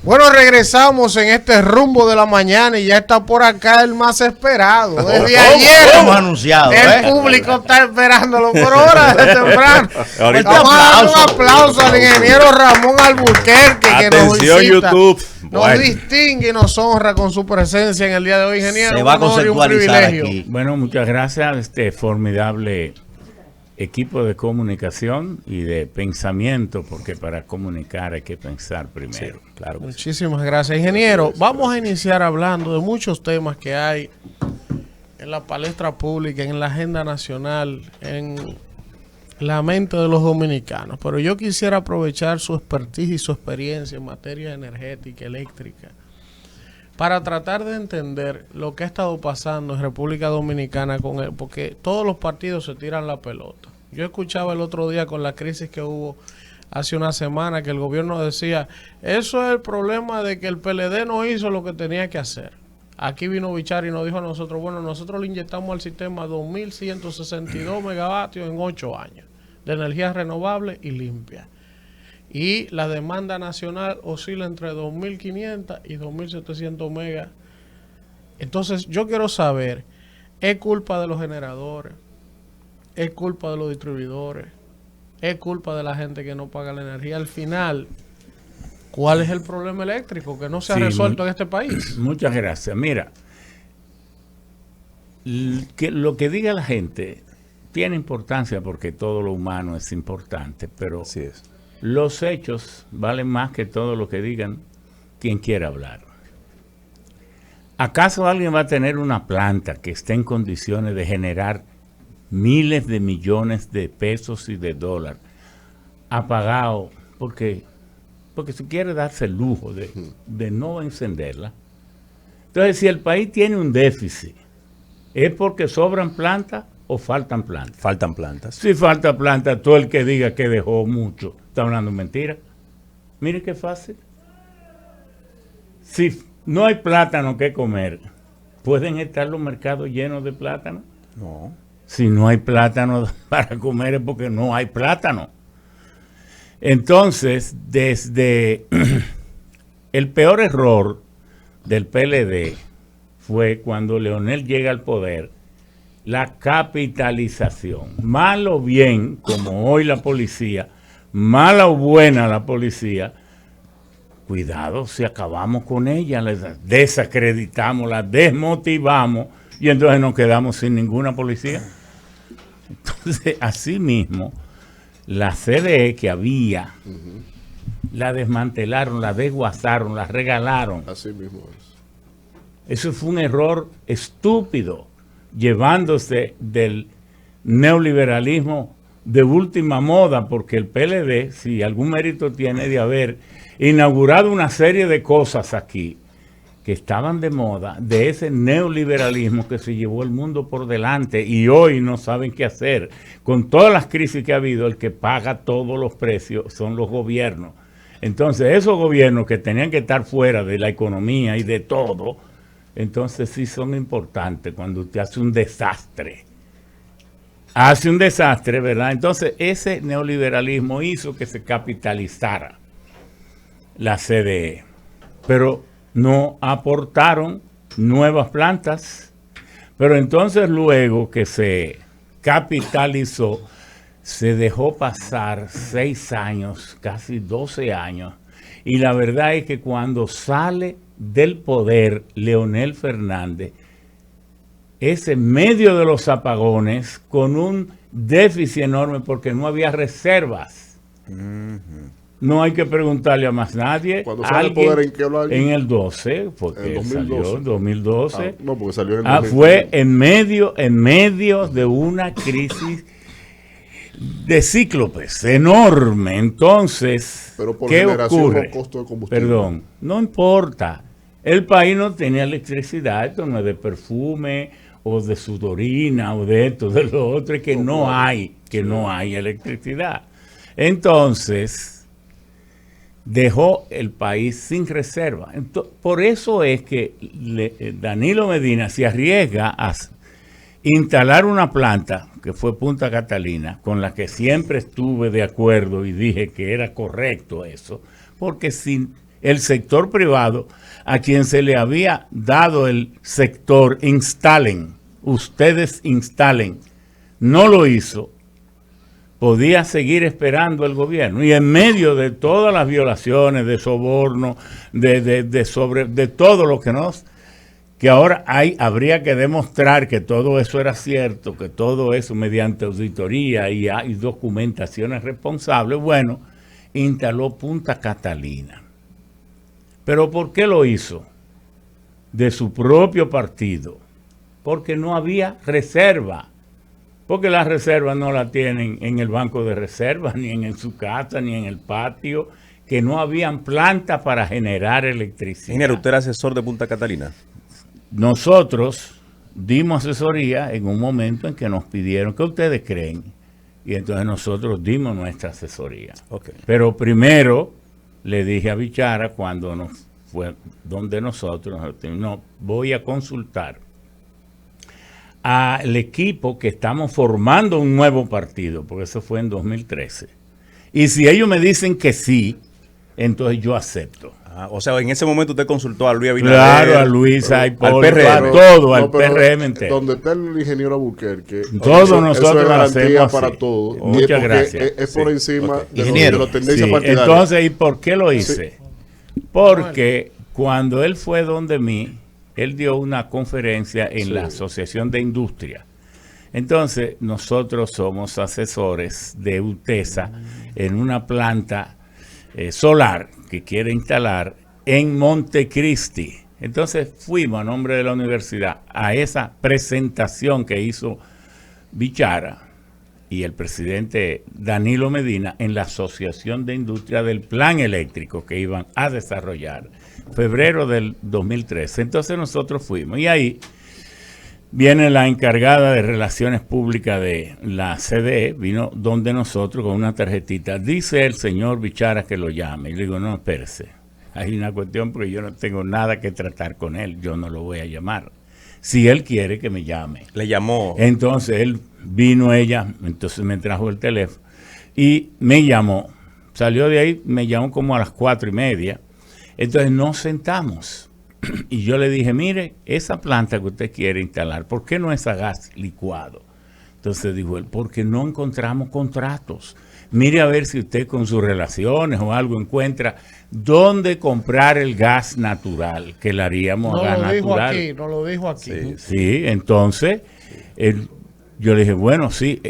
Bueno, regresamos en este rumbo de la mañana y ya está por acá el más esperado. Desde ayer hemos anunciado. El público está esperándolo por horas de temprano. Vamos a dar un aplauso al ingeniero Ramón Alburquerque que nos visita, YouTube. nos distingue y nos honra con su presencia en el día de hoy, ingeniero. Se va a conceptualizar aquí. Bueno, muchas gracias. Este formidable equipo de comunicación y de pensamiento, porque para comunicar hay que pensar primero. Sí, claro. Muchísimas gracias, ingeniero. Vamos a iniciar hablando de muchos temas que hay en la palestra pública, en la agenda nacional, en la mente de los dominicanos. Pero yo quisiera aprovechar su expertise y su experiencia en materia energética, eléctrica, para tratar de entender lo que ha estado pasando en República Dominicana con él, porque todos los partidos se tiran la pelota. Yo escuchaba el otro día con la crisis que hubo hace una semana que el gobierno decía, eso es el problema de que el PLD no hizo lo que tenía que hacer. Aquí vino Bichar y nos dijo a nosotros, bueno, nosotros le inyectamos al sistema 2.162 megavatios en 8 años de energía renovable y limpia. Y la demanda nacional oscila entre 2.500 y 2.700 megas. Entonces, yo quiero saber, ¿es culpa de los generadores? ¿Es culpa de los distribuidores? ¿Es culpa de la gente que no paga la energía? Al final, ¿cuál es el problema eléctrico que no se ha resuelto en este país? Muchas gracias. Mira, lo que diga la gente tiene importancia porque todo lo humano es importante, pero Así es. Los hechos valen más que todo lo que digan quien quiera hablar. ¿Acaso alguien va a tener una planta que esté en condiciones de generar miles de millones de pesos y de dólares apagado porque se quiere darse el lujo de no encenderla? Entonces, si el país tiene un déficit, ¿es porque sobran plantas o faltan plantas? Faltan plantas. Si falta planta, todo el que diga que dejó mucho está hablando mentira. Mire qué fácil. Si no hay plátano que comer, ¿pueden estar los mercados llenos de plátano? No. Si no hay plátano para comer es porque no hay plátano. Entonces, desde el peor error del PLD fue cuando Leonel llega al poder, la capitalización. Mal o bien, como hoy la policía, mala o buena la policía, cuidado si acabamos con ella, la desacreditamos, la desmotivamos y entonces nos quedamos sin ninguna policía. Entonces, así mismo, la CDE que había, la desmantelaron, la desguazaron, la regalaron. Así mismo es. Eso fue un error estúpido, llevándose del neoliberalismo de última moda, porque el PLD, si algún mérito tiene de haber inaugurado una serie de cosas aquí que estaban de moda, de ese neoliberalismo que se llevó el mundo por delante y hoy no saben qué hacer. Con todas las crisis que ha habido, el que paga todos los precios son los gobiernos. Entonces, esos gobiernos que tenían que estar fuera de la economía y de todo, entonces sí son importantes cuando usted hace un desastre. Hace un desastre, ¿verdad? Entonces, ese neoliberalismo hizo que se capitalizara la CDE. Pero no aportaron nuevas plantas. Pero entonces, luego que se capitalizó, se dejó pasar 6 años, casi 12 años. Y la verdad es que cuando sale del poder Leonel Fernández, es en medio de los apagones, con un déficit enorme porque no había reservas. No hay que preguntarle a más nadie. ¿Cuándo sale el poder en qué año? En el 12, porque en salió en 2012. No, porque salió en el 2012. Fue en medio de una crisis de cíclopes enorme. Entonces, pero por ¿qué ocurre? Costo de combustible. Perdón, no importa. El país no tenía electricidad, esto no es de perfume o de sudorina o de esto, de lo otro, es que no hay electricidad. Entonces, dejó el país sin reserva. Por eso es que Danilo Medina se arriesga a instalar una planta, que fue Punta Catalina, con la que siempre estuve de acuerdo y dije que era correcto eso, porque sin el sector privado, a quien se le había dado el sector, instalen, ustedes instalen, no lo hizo, podía seguir esperando el gobierno. Y en medio de todas las violaciones, de soborno, de todo lo que ahora habría que demostrar que todo eso era cierto, que todo eso mediante auditoría y documentaciones responsables, bueno, instaló Punta Catalina. ¿Pero por qué lo hizo? De su propio partido. Porque no había reserva. Porque las reservas no la tienen en el banco de reservas, ni en su casa, ni en el patio, que no habían plantas para generar electricidad. Ingeniero, ¿usted era asesor de Punta Catalina? Nosotros dimos asesoría en un momento en que nos pidieron, ¿qué ustedes creen? Y entonces nosotros dimos nuestra asesoría. Okay. Pero primero le dije a Bichara, cuando nos fue donde nosotros, no, voy a consultar al equipo que estamos formando un nuevo partido, porque eso fue en 2013. Y si ellos me dicen que sí, entonces yo acepto. O sea, en ese momento usted consultó a Luis Abinader. Claro, a Luis, a Hipólito, al PRM. a todo, al pero PRM entero. Donde está el ingeniero Albuquerque, Todos nosotros eso es garantía hacemos para así. todos. Muchas gracias. Es por encima Okay. de la tendencia Sí, partidaria. entonces, ¿y por qué lo hice? Porque cuando él fue donde mí, él dio una conferencia en la Asociación de Industria. Entonces, nosotros somos asesores de UTESA en una planta solar que quiere instalar en Montecristi. Entonces, fuimos a nombre de la universidad a esa presentación que hizo Bichara y el presidente Danilo Medina en la Asociación de Industria del Plan Eléctrico que iban a desarrollar, febrero del 2013. Entonces nosotros fuimos y ahí viene la encargada de Relaciones Públicas de la CDE, vino donde nosotros con una tarjetita, dice el señor Bichara que lo llame. Y le digo, no, espérese, hay una cuestión porque yo no tengo nada que tratar con él, yo no lo voy a llamar. Si él quiere que me llame. Le llamó. Entonces él vino entonces me trajo el teléfono y me llamó. Salió de ahí, me llamó como a las 4:30. Entonces nos sentamos y yo le dije, mire, esa planta que usted quiere instalar, ¿por qué no es a gas licuado? Entonces dijo él, porque no encontramos contratos. Mire a ver si usted con sus relaciones o algo encuentra dónde comprar el gas natural, que le haríamos a gas natural. No lo dijo aquí. Sí, entonces yo le dije, bueno, sí.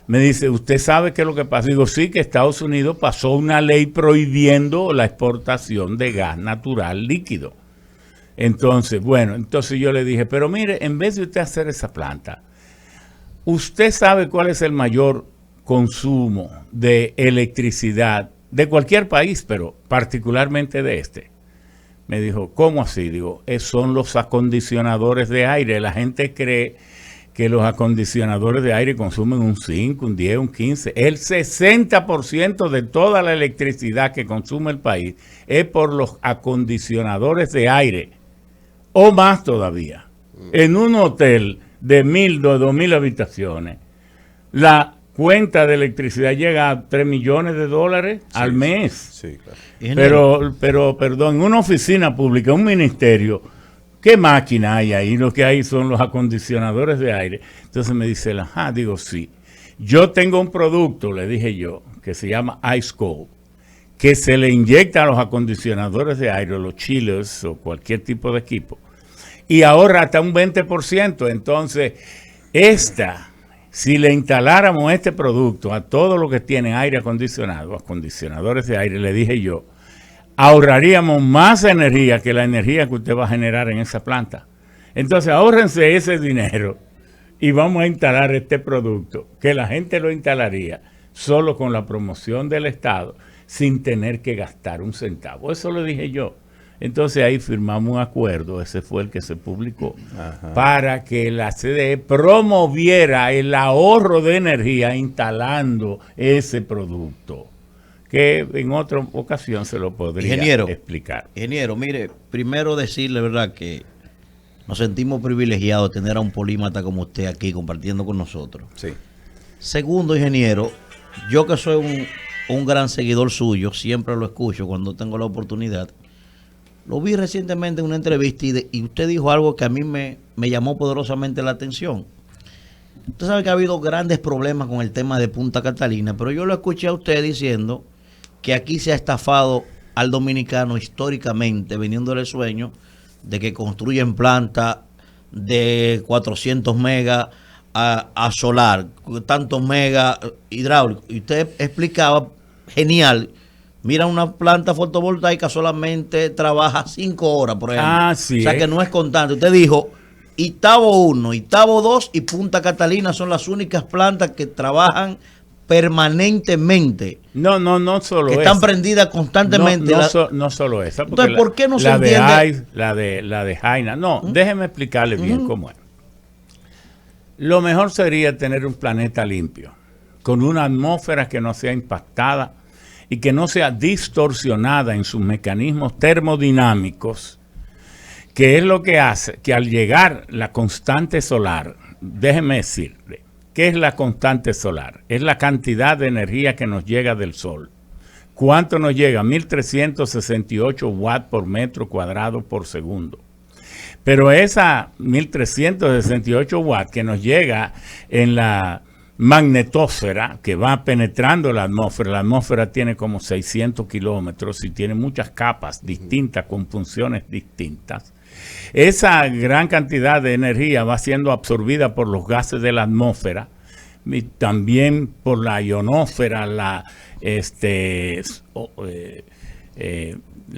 Me dice, ¿usted sabe qué es lo que pasa? Digo, sí, que Estados Unidos pasó una ley prohibiendo la exportación de gas natural líquido. Entonces, bueno, entonces yo le dije, pero mire, en vez de usted hacer esa planta, ¿usted sabe cuál es el mayor consumo de electricidad de cualquier país, pero particularmente de este? Me dijo, ¿cómo así? Digo, son los acondicionadores de aire. La gente cree que los acondicionadores de aire consumen un 5, un 10, un 15. El 60% de toda la electricidad que consume el país es por los acondicionadores de aire, o más todavía. En un hotel de 1,000, 2,000 habitaciones, la cuenta de electricidad llega a $3 millones al mes. Sí, claro. Pero, perdón, en una oficina pública, un ministerio, ¿qué máquina hay ahí? Lo que hay son los acondicionadores de aire. Entonces me dice, digo, sí. Yo tengo un producto, le dije yo, que se llama Ice Cold, que se le inyecta a los acondicionadores de aire, los chillers o cualquier tipo de equipo, y ahorra hasta un 20%. Entonces, si le instaláramos este producto a todo lo que tiene aire acondicionado, acondicionadores de aire, le dije yo, ahorraríamos más energía que la energía que usted va a generar en esa planta. Entonces, ahórrense ese dinero y vamos a instalar este producto, que la gente lo instalaría solo con la promoción del Estado, sin tener que gastar un centavo. Eso lo dije yo. Entonces ahí firmamos un acuerdo, ese fue el que se publicó, para que la CDE promoviera el ahorro de energía instalando ese producto, que en otra ocasión se lo podría explicar. Ingeniero, mire, primero decirle, ¿verdad?, que nos sentimos privilegiados de tener a un polímata como usted aquí compartiendo con nosotros. Sí. Segundo, ingeniero, yo que soy un gran seguidor suyo, siempre lo escucho cuando tengo la oportunidad. Lo vi recientemente en una entrevista y usted dijo algo que a mí me llamó poderosamente la atención. Usted sabe que ha habido grandes problemas con el tema de Punta Catalina, pero yo lo escuché a usted diciendo que aquí se ha estafado al dominicano históricamente, vendiéndole el sueño de que construyen plantas de 400 megas a solar, tantos megas hidráulicos. Y usted explicaba, genial, mira, una planta fotovoltaica solamente trabaja 5 horas, por ejemplo. Sí, o sea que no es constante. Usted dijo, Itabo 1, Itabo 2 y Punta Catalina son las únicas plantas que trabajan permanentemente. No solo que esa. Están prendidas constantemente. No solo esa. Entonces, ¿por qué no se entiende? La de Jaina. No, déjeme explicarle bien cómo es. Lo mejor sería tener un planeta limpio, con una atmósfera que no sea impactada y que no sea distorsionada en sus mecanismos termodinámicos, que es lo que hace que al llegar la constante solar, déjeme decirle, ¿qué es la constante solar? Es la cantidad de energía que nos llega del Sol. ¿Cuánto nos llega? 1.368 watts por metro cuadrado por segundo. Pero esa 1.368 watts que nos llega en la magnetosfera, que va penetrando la atmósfera tiene como 600 kilómetros y tiene muchas capas distintas con funciones distintas. Esa gran cantidad de energía va siendo absorbida por los gases de la atmósfera y también por la ionosfera, la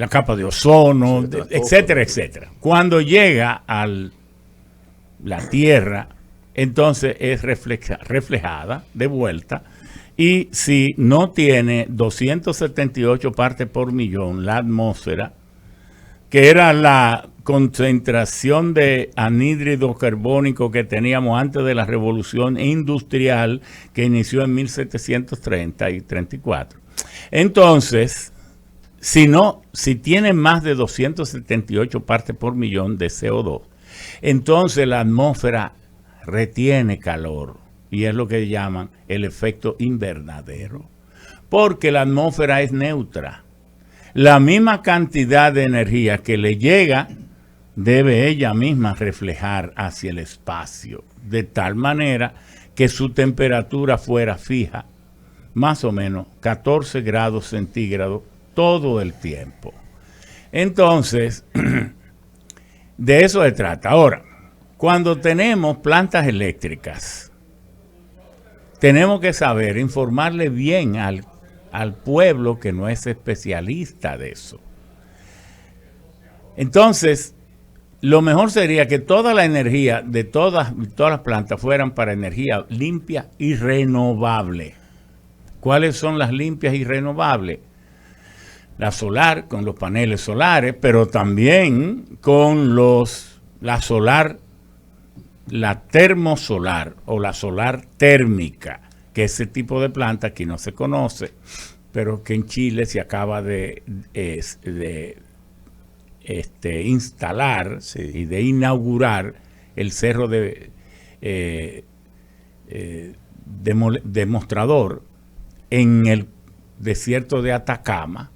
capa de ozono, etcétera, etcétera. Cuando llega a la Tierra, entonces es reflejada de vuelta, y si no tiene 278 partes por millón la atmósfera, que era la concentración de anhídrido carbónico que teníamos antes de la revolución industrial que inició en 1730 y 34. Entonces, si tiene más de 278 partes por millón de CO2, entonces la atmósfera retiene calor, y es lo que llaman el efecto invernadero, porque la atmósfera es neutra. La misma cantidad de energía que le llega debe ella misma reflejar hacia el espacio, de tal manera que su temperatura fuera fija, más o menos 14 grados centígrados todo el tiempo. Entonces, de eso se trata. Ahora, cuando tenemos plantas eléctricas, tenemos que saber informarle bien al pueblo que no es especialista de eso. Entonces, lo mejor sería que toda la energía de todas las plantas fueran para energía limpia y renovable. ¿Cuáles son las limpias y renovables? La solar, con los paneles solares, pero también con la termosolar o la solar térmica, que ese tipo de planta aquí no se conoce, pero que en Chile se acaba de instalar y de inaugurar el cerro de Demostrador en el desierto de Atacama,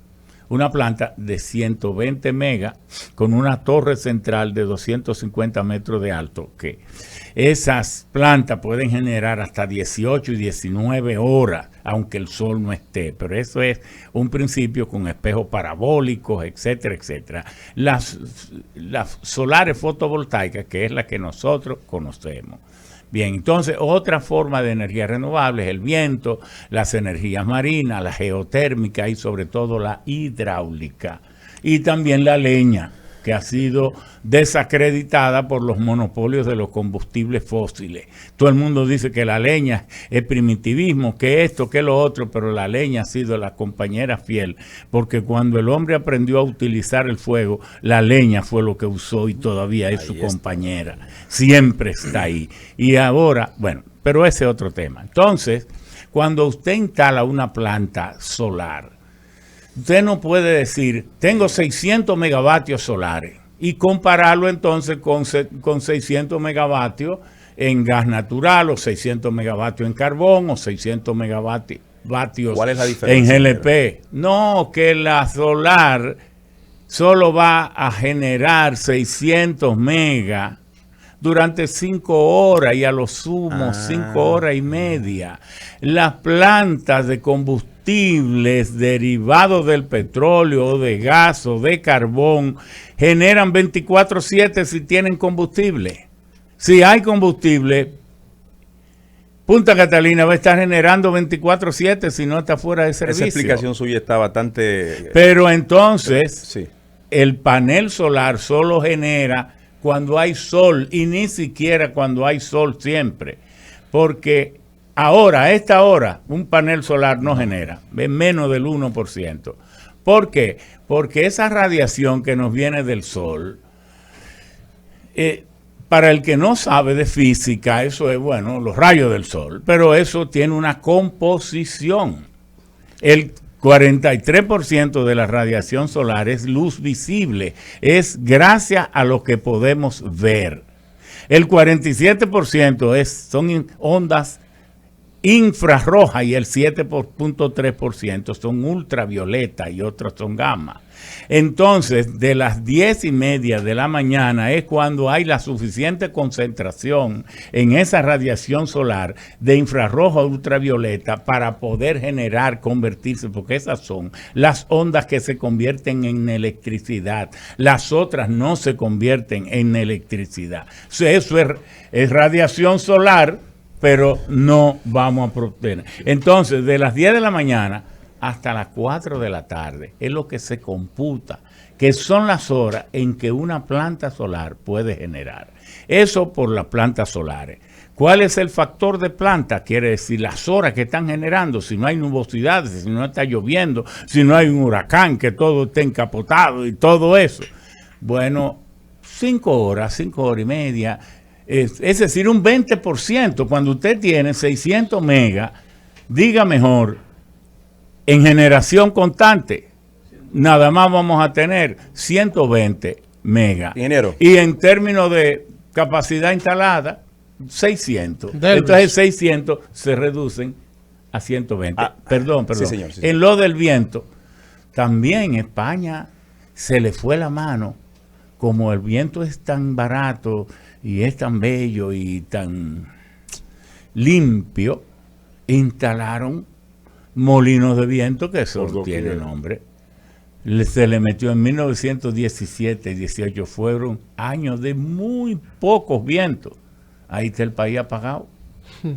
una planta de 120 megas con una torre central de 250 metros de alto, que esas plantas pueden generar hasta 18 y 19 horas, aunque el sol no esté, pero eso es un principio con espejos parabólicos, etcétera, etcétera. Las solares fotovoltaicas, que es la que nosotros conocemos. Bien, entonces otra forma de energía renovable es el viento, las energías marinas, la geotérmica y sobre todo la hidráulica. Y también la leña, que ha sido desacreditada por los monopolios de los combustibles fósiles. Todo el mundo dice que la leña es primitivismo, que esto, que lo otro, pero la leña ha sido la compañera fiel, porque cuando el hombre aprendió a utilizar el fuego, la leña fue lo que usó y todavía es su compañera. Siempre está ahí. Y ahora, bueno, pero ese es otro tema. Entonces, cuando usted instala una planta solar, usted no puede decir, tengo 600 megavatios solares y compararlo entonces con 600 megavatios en gas natural o 600 megavatios en carbón o 600 megavatios ¿Cuál es la diferencia? en GLP. No, que la solar solo va a generar 600 megas durante 5 horas y a lo sumo 5 horas y media. Las plantas de combustibles derivados del petróleo o de gas o de carbón generan 24/7 si tienen combustible. Si hay combustible, Punta Catalina va a estar generando 24/7 si no está fuera de servicio. Esa explicación suya está bastante... Pero entonces, Sí. el panel solar solo genera cuando hay sol y ni siquiera cuando hay sol siempre. Porque ahora, a esta hora, un panel solar no genera, es menos del 1%. ¿Por qué? Porque esa radiación que nos viene del sol, para el que no sabe de física, eso es, bueno, los rayos del sol, pero eso tiene una composición. El 43% de la radiación solar es luz visible, es gracias a lo que podemos ver. El 47% son ondas infrarrojas y el 7.3% son ultravioleta y otros son gamma. Entonces, de las 10:30 de la mañana es cuando hay la suficiente concentración en esa radiación solar de infrarrojo a ultravioleta para poder convertirse, porque esas son las ondas que se convierten en electricidad. Las otras no se convierten en electricidad. Eso es radiación solar, pero no vamos a proteger. Entonces, de las 10 de la mañana hasta las 4 de la tarde es lo que se computa, que son las horas en que una planta solar puede generar. Eso por las plantas solares. ¿Cuál es el factor de planta? Quiere decir las horas que están generando, si no hay nubosidades, si no está lloviendo, si no hay un huracán, que todo esté encapotado y todo eso. Bueno, 5 horas y media, es decir, un 20%. Cuando usted tiene 600 megas, diga mejor, en generación constante, nada más vamos a tener 120 megas. Ingeniero. Y en términos de capacidad instalada, 600. Entonces 600 se reducen a 120. Perdón. Sí, señor. En lo del viento, también España se le fue la mano. Como el viento es tan barato y es tan bello y tan limpio, instalaron molinos de viento, que eso tiene nombre. Se le metió en 1917 y 18, fueron años de muy pocos vientos. Ahí está el país apagado.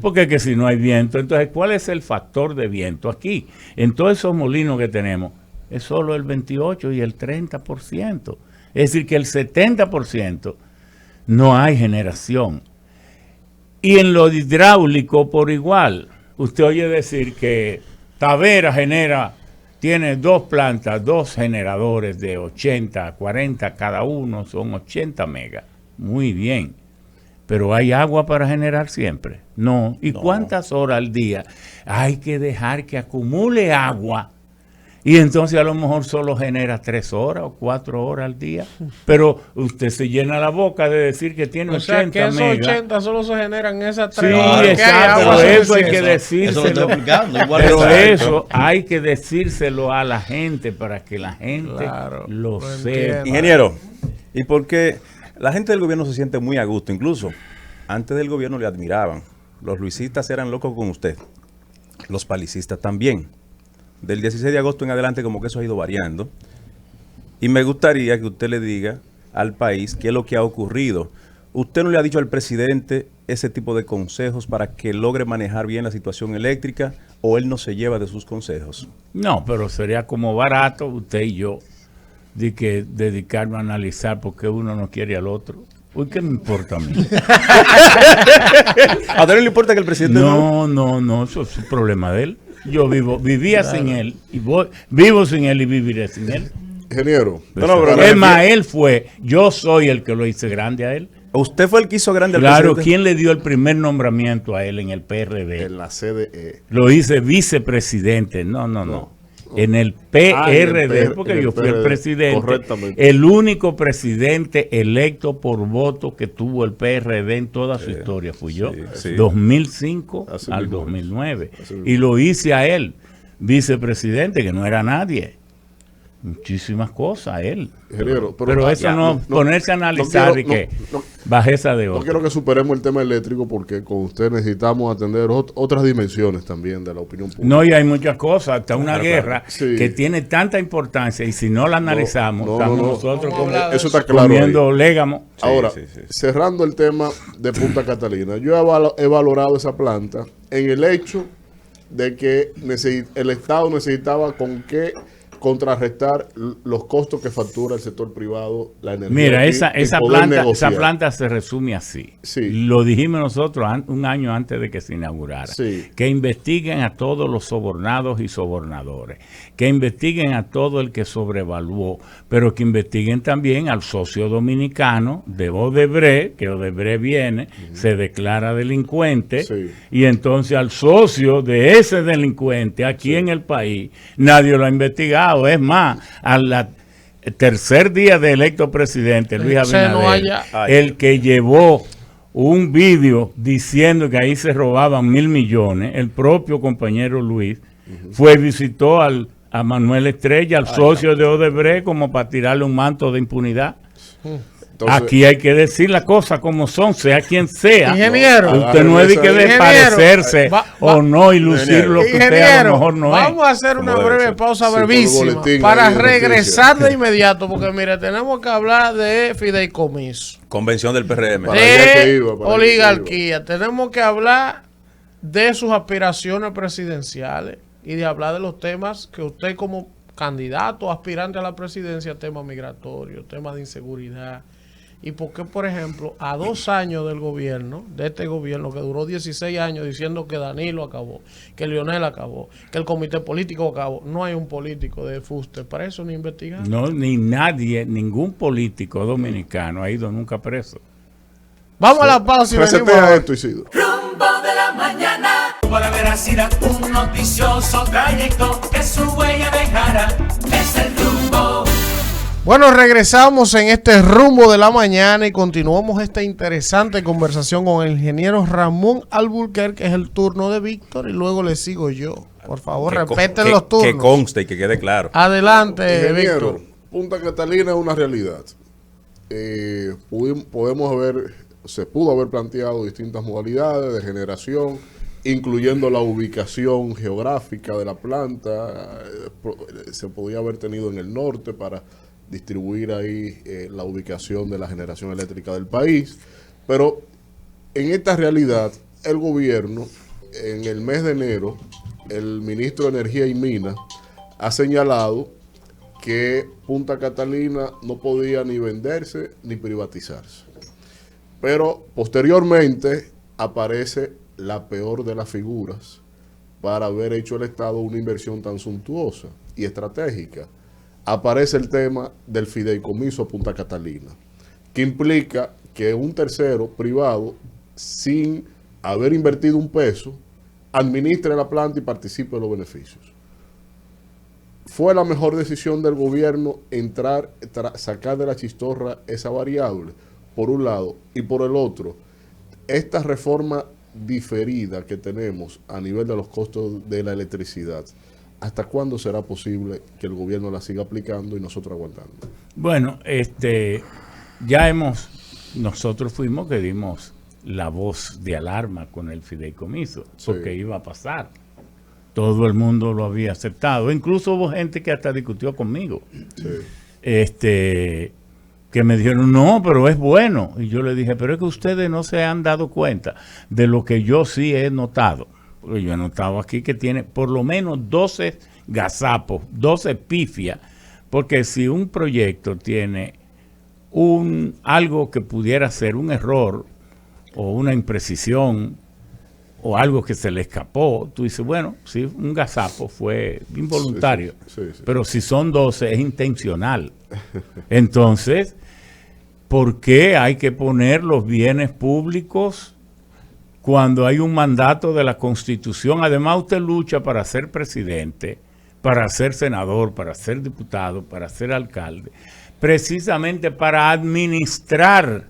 Porque es que si no hay viento, entonces, ¿cuál es el factor de viento aquí? En todos esos molinos que tenemos, es solo el 28 y el 30%. Es decir, que el 70% no hay generación. Y en lo hidráulico por igual. Usted oye decir que Tavera tiene 2 plantas, 2 generadores de 80, 40 cada uno, son 80 megas. Muy bien. Pero ¿hay agua para generar siempre? No. ¿Y cuántas horas al día hay que dejar que acumule agua? Y entonces a lo mejor solo genera 3 horas o 4 horas al día. Pero usted se llena la boca de decir que tiene 80 megas. O sea, que esos 80 solo se generan esas 3 horas. Sí, exacto. Pero eso hay que decírselo. Pero eso hay que decírselo a la gente para que la gente lo sepa. Ingeniero, ¿y por qué la gente del gobierno se siente muy a gusto? Incluso antes del gobierno le admiraban. Los luisistas eran locos con usted. Los palicistas también. Del 16 de agosto en adelante como que eso ha ido variando. Y me gustaría que usted le diga al país qué es lo que ha ocurrido. ¿Usted no le ha dicho al presidente ese tipo de consejos para que logre manejar bien la situación eléctrica o él no se lleva de sus consejos? No, pero sería como barato usted y yo de que dedicarme a analizar por qué uno no quiere al otro. Uy, ¿qué me importa a mí? ¿A usted no le importa que el presidente no, eso es un problema de él. Yo vivía sin él, y vivo sin él y viviré sin él. Ingeniero. Es más, yo soy el que lo hice grande a él. ¿Usted fue el que hizo grande al presidente? presidente? ¿Quién le dio el primer nombramiento a él en el PRD? En la CDE. Lo hice vicepresidente. No. En el PRD, porque yo fui el presidente. Correctamente. El único presidente electo por voto que tuvo el PRD en toda su historia fui yo. Sí. 2005 al 2009. Y lo hice a él, vicepresidente, que no era nadie. muchísimas cosas él. Ingeniero, Pero eso no, ponerse a analizar y que bajeza de No otro. quiero que superemos el tema eléctrico porque con usted necesitamos atender otras dimensiones también de la opinión pública. No, y hay muchas cosas, hasta una Claro, guerra sí. que tiene tanta importancia y si no la analizamos, estamos nosotros Vamos a hablar de Eso está claro. comiendo ahí. légamo. Sí, Ahora, sí, sí. cerrando el tema de Punta Catalina, yo he valorado esa planta en el hecho de que el Estado necesitaba con qué contrarrestar los costos que factura el sector privado, la energía. Mira, y esa poder planta negociar. se resume así. Sí. Lo dijimos nosotros un año antes de que se inaugurara. Sí. Que investiguen a todos los sobornados y sobornadores. Que investiguen a todo el que sobrevaluó. Pero que investiguen también al socio dominicano de Odebrecht, que Odebrecht viene, se declara delincuente. Sí. Y entonces al socio de ese delincuente aquí en el país, nadie lo ha investigado. Es más, al tercer día de electo presidente, Luis Abinader, el que llevó un vídeo diciendo que ahí se robaban 1.000 millones, el propio compañero Luis, fue y visitó a Manuel Estrella, al socio de Odebrecht, como para tirarle un manto de impunidad. Entonces, Aquí hay que decir las cosas como son, sea quien sea. Ingeniero. Usted no es de que de Ingeniero. parecerse Va- o no y lucir lo que usted a lo Ingeniero, mejor no es. vamos a hacer una Como debe breve ser. pausa Sí, por el brevísima boletín para ahí de regresar de inmediato, porque mire, tenemos que hablar de fideicomiso, Convención del PRM. Para allá que iba, para allá que oligarquía, tenemos que hablar de sus aspiraciones presidenciales y de hablar de los temas que usted como candidato, aspirante a la presidencia, temas migratorios, temas de inseguridad. Y por qué, por ejemplo, a 2 años del gobierno, de este gobierno que duró 16 años diciendo que Danilo acabó, que Leonel acabó, que el comité político acabó, no hay un político de fuste, para eso ni investigar. No, ni nadie, ningún político dominicano ha ido nunca preso. Vamos a la pausa y venimos. resetea ahora. esto, Isidro. Rumbo de la mañana. Para ver así un noticioso trayecto que su huella dejara. Es el rumbo. Bueno, regresamos en este rumbo de la mañana y continuamos esta interesante conversación con el ingeniero Ramón Alburquerque, que es el turno de Víctor, y luego le sigo yo. Por favor, respeten los turnos. Que conste y que quede claro. Adelante, Ingeniero, Víctor. Punta Catalina es una realidad. Se pudo haber planteado distintas modalidades de generación, incluyendo la ubicación geográfica de la planta. Se podía haber tenido en el norte para distribuir ahí la ubicación de la generación eléctrica del país. Pero en esta realidad, el gobierno, en el mes de enero, el ministro de Energía y Minas ha señalado que Punta Catalina no podía ni venderse ni privatizarse. Pero posteriormente aparece la peor de las figuras para haber hecho el Estado una inversión tan suntuosa y estratégica. Aparece el tema del fideicomiso a Punta Catalina, que implica que un tercero privado, sin haber invertido un peso, administre la planta y participe de los beneficios. ¿Fue la mejor decisión del gobierno sacar de la chistorra esa variable, por un lado? Y por el otro, esta reforma diferida que tenemos a nivel de los costos de la electricidad, ¿hasta cuándo será posible que el gobierno la siga aplicando y nosotros aguantando? Bueno, nosotros fuimos que dimos la voz de alarma con el fideicomiso, porque iba a pasar. Todo el mundo lo había aceptado. Incluso hubo gente que hasta discutió conmigo. Que me dijeron, no, pero es bueno. Y yo le dije, pero es que ustedes no se han dado cuenta de lo que yo sí he notado. Porque yo he notado aquí que tiene por lo menos 12 gazapos, 12 pifias. Porque si un proyecto tiene algo que pudiera ser un error o una imprecisión o algo que se le escapó, tú dices, bueno, si un gazapo fue involuntario, Sí. pero si son 12 es intencional. Entonces, ¿por qué hay que poner los bienes públicos cuando hay un mandato de la Constitución? Además, usted lucha para ser presidente, para ser senador, para ser diputado, para ser alcalde, precisamente para administrar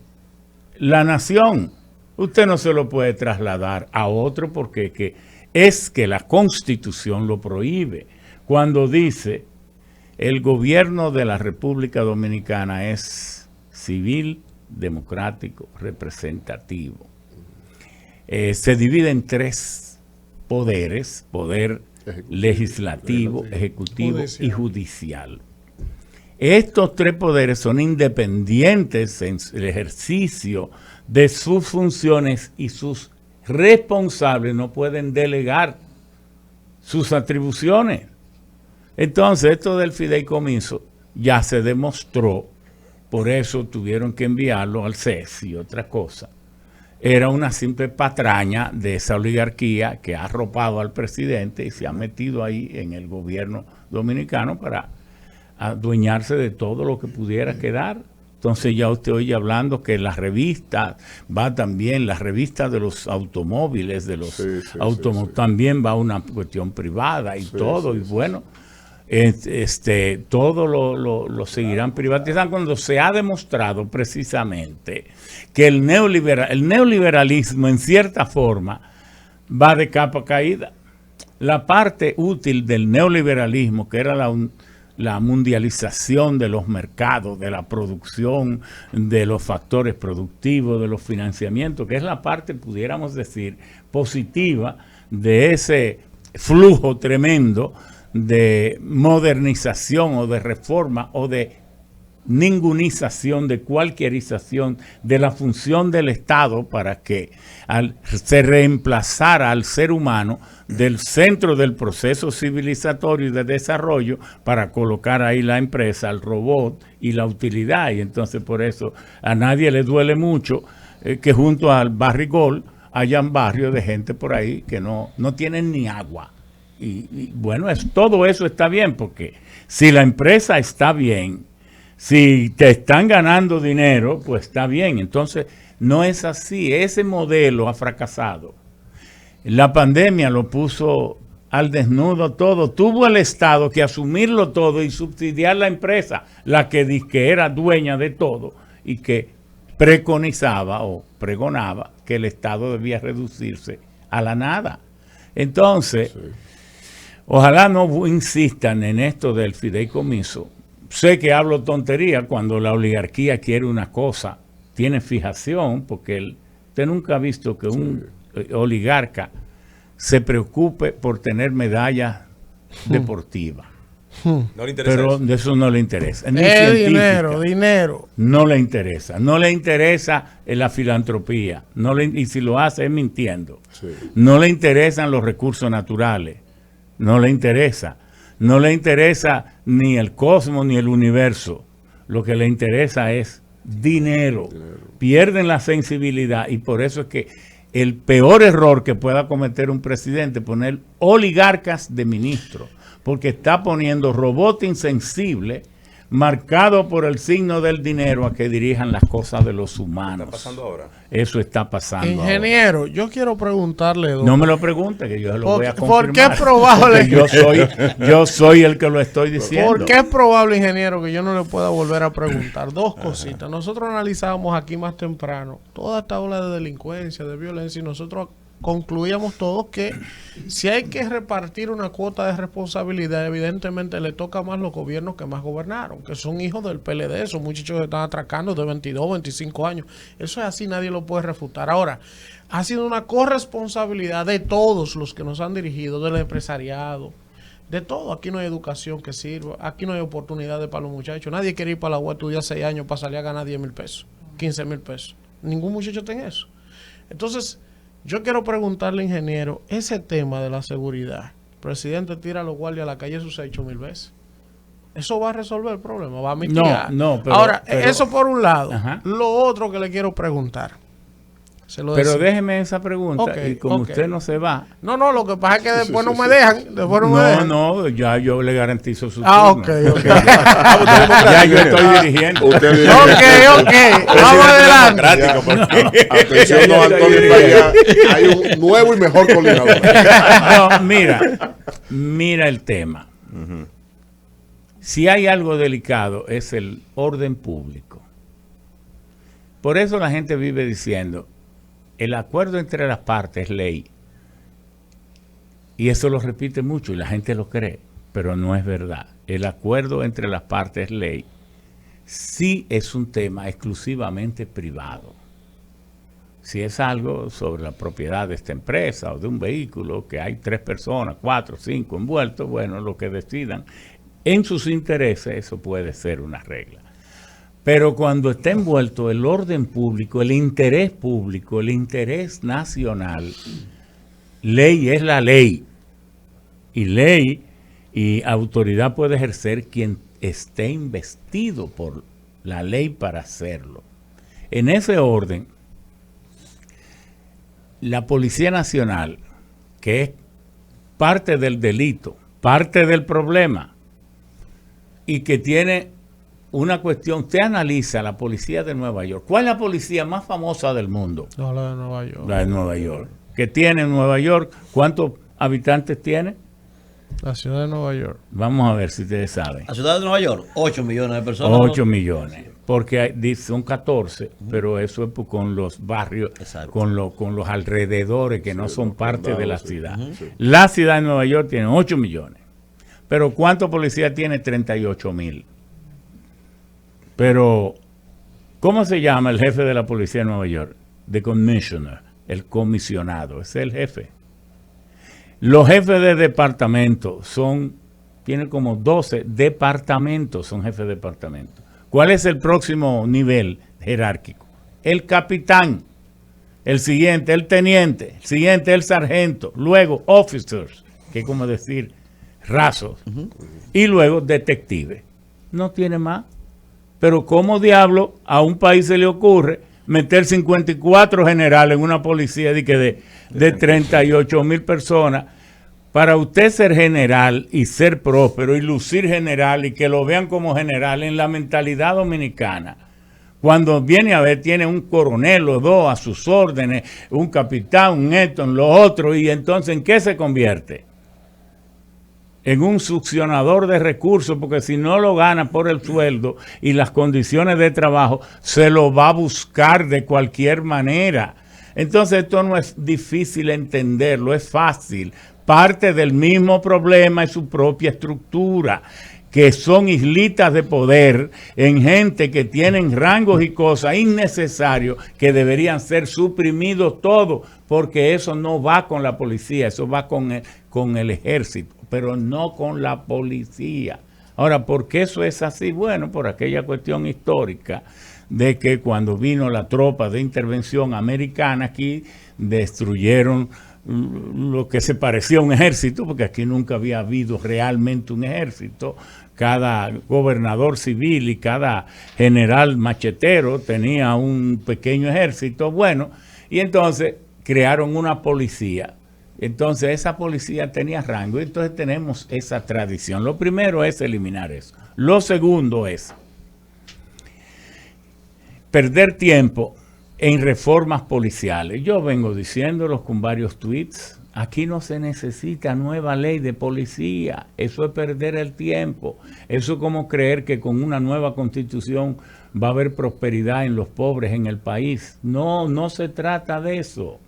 la nación. Usted no se lo puede trasladar a otro porque es que la Constitución lo prohíbe. Cuando dice el gobierno de la República Dominicana es civil, democrático, representativo. Se divide en 3 poderes: poder legislativo, ejecutivo y judicial. Estos 3 poderes son independientes en el ejercicio de sus funciones y sus responsables no pueden delegar sus atribuciones. Entonces, esto del fideicomiso ya se demostró, por eso tuvieron que enviarlo al CES y otra cosa. Era una simple patraña de esa oligarquía que ha arropado al presidente y se ha metido ahí en el gobierno dominicano para adueñarse de todo lo que pudiera quedar. Entonces ya usted oye hablando que la revista va también, la revista de los automóviles, de los automóviles, también va a una cuestión privada y todo, y bueno, todo lo seguirán privatizando cuando se ha demostrado precisamente que el neoliberalismo en cierta forma va de capa caída. La parte útil del neoliberalismo, que era la mundialización de los mercados, de la producción, de los factores productivos, de los financiamientos, que es la parte, pudiéramos decir, positiva de ese flujo tremendo de modernización o de reforma o de ningunización, de cualquierización de la función del Estado para que se reemplazara al ser humano del centro del proceso civilizatorio y de desarrollo para colocar ahí la empresa, el robot y la utilidad. Y entonces por eso a nadie le duele mucho que junto al barrigol hayan barrios de gente por ahí que no tienen ni agua. Y bueno, todo eso está bien, porque si la empresa está bien, si te están ganando dinero, pues está bien. Entonces, no es así. Ese modelo ha fracasado. La pandemia lo puso al desnudo todo. Tuvo el Estado que asumirlo todo y subsidiar la empresa, la que era dueña de todo y que preconizaba o pregonaba que el Estado debía reducirse a la nada. Entonces, ojalá no insistan en esto del fideicomiso. Sé que hablo tontería cuando la oligarquía quiere una cosa, tiene fijación, porque usted nunca ha visto que un oligarca se preocupe por tener medallas deportivas. No le interesa. Pero de eso no le interesa. Dinero. No le interesa. No le interesa la filantropía. Y si lo hace es mintiendo. Sí. No le interesan los recursos naturales. No le interesa. No le interesa ni el cosmos ni el universo. Lo que le interesa es dinero. Pierden la sensibilidad y por eso es que el peor error que pueda cometer un presidente es poner oligarcas de ministros, porque está poniendo robot insensible marcado por el signo del dinero a que dirijan las cosas de los humanos. ¿Está pasando ahora? Eso está pasando. Ingeniero, ahora. Yo quiero preguntarle. No me lo pregunte, que yo se lo voy a confirmar. ¿Por qué es probable? Yo soy el que lo estoy diciendo. ¿Por qué es probable, ingeniero, que yo no le pueda volver a preguntar? Dos cositas. Nosotros analizábamos aquí más temprano toda esta ola de delincuencia, de violencia, y nosotros concluíamos todos que si hay que repartir una cuota de responsabilidad, evidentemente le toca más los gobiernos que más gobernaron, que son hijos del PLD, esos muchachos que están atracando de 22, 25 años. Eso es así, nadie lo puede refutar. Ahora, ha sido una corresponsabilidad de todos los que nos han dirigido, del empresariado, de todo. Aquí no hay educación que sirva, aquí no hay oportunidades para los muchachos. Nadie quiere ir para la UAS, estudiar 6 años para salir a ganar 10,000 pesos, 15,000 pesos. Ningún muchacho tiene eso. Entonces, yo quiero preguntarle, ingeniero, ese tema de la seguridad. El presidente tira a los guardias a la calle, eso se ha hecho 1000 veces. ¿Eso va a resolver el problema? ¿Va a mitigar? No, pero... Ahora, eso por un lado. Ajá. Lo otro que le quiero preguntar. Pero déjeme esa pregunta y como usted no se va. No, lo que pasa es que después no me dejan. No, ya yo le garantizo su turno. Ok. Ya yo estoy dirigiendo. Ok. Vamos adelante. Atención, no, Antonio, hay un nuevo y mejor coordinador. No, mira el tema. Si hay algo delicado es el orden público. Por eso la gente vive diciendo, el acuerdo entre las partes es ley. Y eso lo repite mucho y la gente lo cree. pero no es verdad. El acuerdo entre las partes ley sí es un tema exclusivamente privado. Si es algo sobre la propiedad de esta empresa o de un vehículo, que hay 3 personas, 4, 5 envueltos, bueno, lo que decidan en sus intereses, eso puede ser una regla. Pero cuando está envuelto el orden público, el interés nacional, ley es la ley. Y ley y autoridad puede ejercer quien esté investido por la ley para hacerlo. En ese orden, la Policía Nacional, que es parte del delito, parte del problema, y que tiene una cuestión, usted analiza la policía de Nueva York. ¿Cuál es la policía más famosa del mundo? No, la de Nueva York. La de Nueva York. ¿Qué tiene en Nueva York? ¿Cuántos habitantes tiene? La ciudad de Nueva York. Vamos a ver si ustedes saben. La ciudad de Nueva York, 8 millones de personas. 8 millones. Porque son 14, pero eso es con los barrios, con los alrededores que no son parte de la ciudad. La ciudad de Nueva York tiene 8 millones. Pero ¿cuántos policías tiene? 38,000. Pero, ¿cómo se llama el jefe de la policía de Nueva York? The Commissioner, el comisionado, es el jefe. Los jefes de departamento tienen como 12 departamentos, son jefes de departamento. ¿Cuál es el próximo nivel jerárquico? El capitán, el siguiente el teniente, el siguiente el sargento, luego officers, que es como decir rasos, y luego detective. No tiene más. Pero ¿cómo diablo a un país se le ocurre meter 54 generales en una policía de 38,000 personas? Para usted ser general y ser próspero y lucir general y que lo vean como general en la mentalidad dominicana, cuando viene a ver tiene un coronel o 2 a sus órdenes, un capitán, un esto, lo otro, y entonces ¿en qué se convierte? En un succionador de recursos, porque si no lo gana por el sueldo y las condiciones de trabajo, se lo va a buscar de cualquier manera. Entonces esto no es difícil entenderlo, es fácil. Parte del mismo problema es su propia estructura, que son islitas de poder en gente que tienen rangos y cosas innecesarios que deberían ser suprimidos todos, porque eso no va con la policía, eso va con el ejército, pero no con la policía. Ahora, ¿por qué eso es así? Bueno, por aquella cuestión histórica de que cuando vino la tropa de intervención americana aquí, destruyeron lo que se parecía a un ejército, porque aquí nunca había habido realmente un ejército. Cada gobernador civil y cada general machetero tenía un pequeño ejército. Bueno, y entonces crearon una policía. Entonces esa policía tenía rango, y entonces tenemos esa tradición. Lo primero es eliminar eso. Lo segundo es perder tiempo en reformas policiales. Yo vengo diciéndolos con varios tweets. Aquí no se necesita nueva ley de policía. Eso es perder el tiempo. Eso es como creer que con una nueva constitución va a haber prosperidad en los pobres en el país. No, no se trata de eso.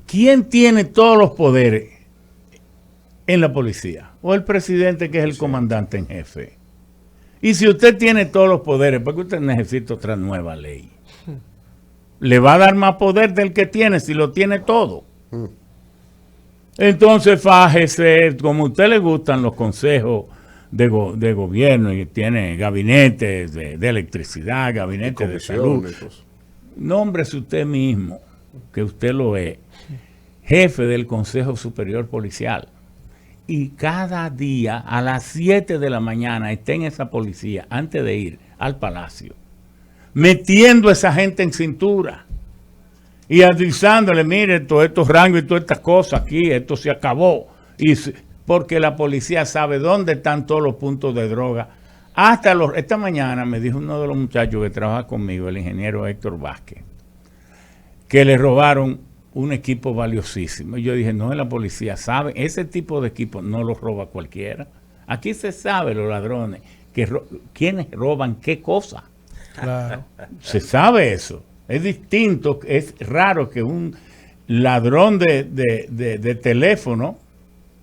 ¿Quién tiene todos los poderes en la policía? O el presidente, que es el comandante en jefe. Y si usted tiene todos los poderes, ¿por qué usted necesita otra nueva ley? Le va a dar más poder del que tiene si lo tiene todo. Entonces fájese, como a usted le gustan los consejos de gobierno, y tiene gabinetes de electricidad, gabinetes de salud. Nómbrese usted mismo, que usted lo es, jefe del Consejo Superior Policial. Y cada día a las 7 de la mañana esté en esa policía antes de ir al palacio, metiendo a esa gente en cintura y avisándole, mire, todos estos rangos y todas estas cosas aquí, esto se acabó. Porque la policía sabe dónde están todos los puntos de droga. Esta mañana me dijo uno de los muchachos que trabaja conmigo, el ingeniero Héctor Vázquez, que le robaron un equipo valiosísimo. Y yo dije, no, la policía sabe, ese tipo de equipo no lo roba cualquiera. Aquí se sabe, los ladrones, quiénes roban qué cosa. Claro. Se sabe eso. Es distinto, es raro que un ladrón de teléfono